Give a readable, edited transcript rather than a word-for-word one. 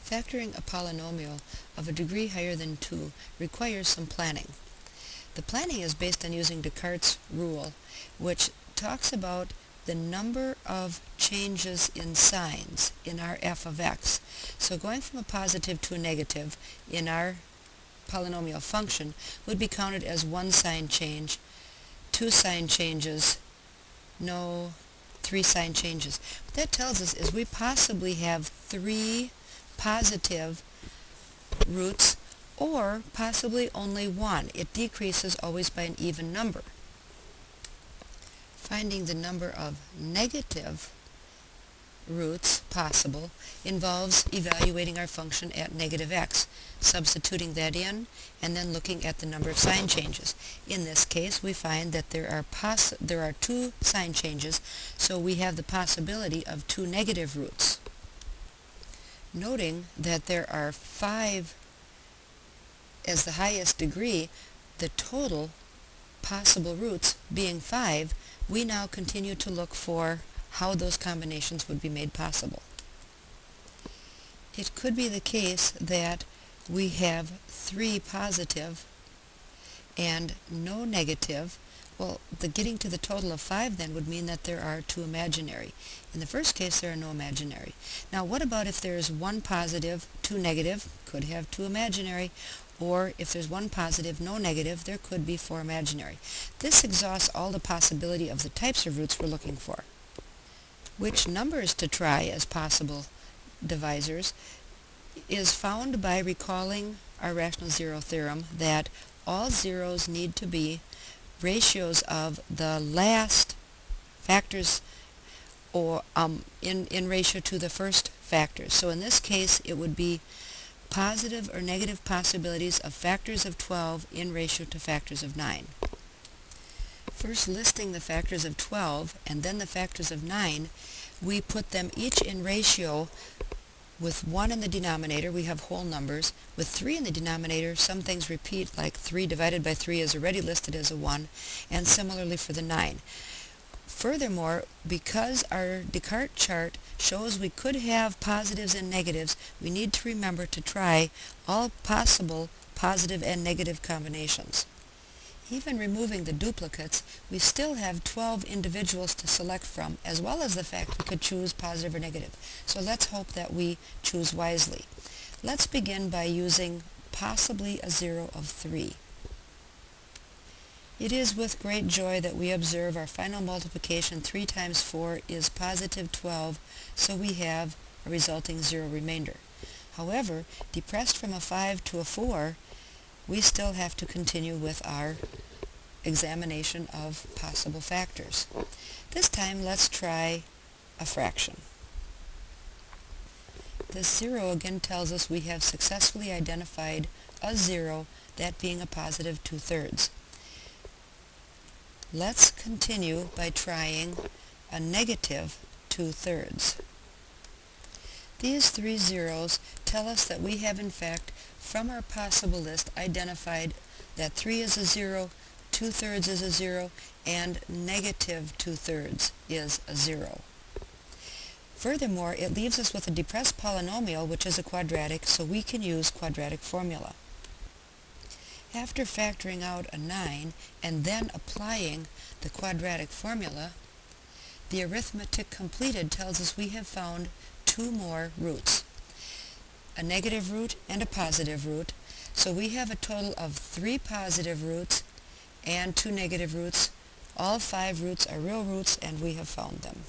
Factoring a polynomial of a degree higher than 2 requires some planning. The planning is based on using Descartes' rule, which talks about the number of changes in signs in our f of x. So going from a positive to a negative in our polynomial function would be counted as one sign change, two sign changes, no, three sign changes. What that tells us is we possibly have three positive roots or possibly only one. It decreases always by an even number. Finding the number of negative roots possible involves evaluating our function at negative x, substituting that in, and then looking at the number of sign changes. In this case, we find that there are two sign changes, so we have the possibility of two negative roots. Noting that there are 5 as the highest degree, the total possible roots being 5, we now continue to look for how those combinations would be made possible. It could be the case that we have 3 positive and no negative. Well, getting to the total of 5 then would mean that there are 2 imaginary. In the first case, there are no imaginary. Now, what about if there's 1 positive, 2 negative, could have 2 imaginary, or if there's 1 positive, no negative, there could be 4 imaginary. This exhausts all the possibility of the types of roots we're looking for. Which numbers to try as possible divisors is found by recalling our rational zero theorem that all zeros need to be ratios of the last factors or in ratio to the first factors. So in this case, it would be positive or negative possibilities of factors of 12 in ratio to factors of 9. First listing the factors of 12 and then the factors of 9, we put them each in ratio with 1 in the denominator. We have whole numbers. With 3 in the denominator, some things repeat, like 3 divided by 3 is already listed as a 1, and similarly for the 9. Furthermore, because our Descartes chart shows we could have positives and negatives, we need to remember to try all possible positive and negative combinations. Even removing the duplicates, we still have 12 individuals to select from, as well as the fact we could choose positive or negative. So let's hope that we choose wisely. Let's begin by using possibly a 0 of 3. It is with great joy that we observe our final multiplication 3 times 4 is positive 12, so we have a resulting 0 remainder. However, depressed from a 5 to a 4, we still have to continue with our examination of possible factors. This time, let's try a fraction. This 0 again tells us we have successfully identified a 0, that being a positive 2/3. Let's continue by trying a negative 2/3. These 3 zeros tell us that we have in fact, from our possible list, identified that 3 is a 0, 2/3 is a 0, and negative 2/3 is a 0. Furthermore, it leaves us with a depressed polynomial, which is a quadratic, so we can use quadratic formula. After factoring out a 9 and then applying the quadratic formula, the arithmetic completed tells us we have found 2 more roots, a negative root and a positive root. So we have a total of 3 positive roots and 2 negative roots. All 5 roots are real roots, and we have found them.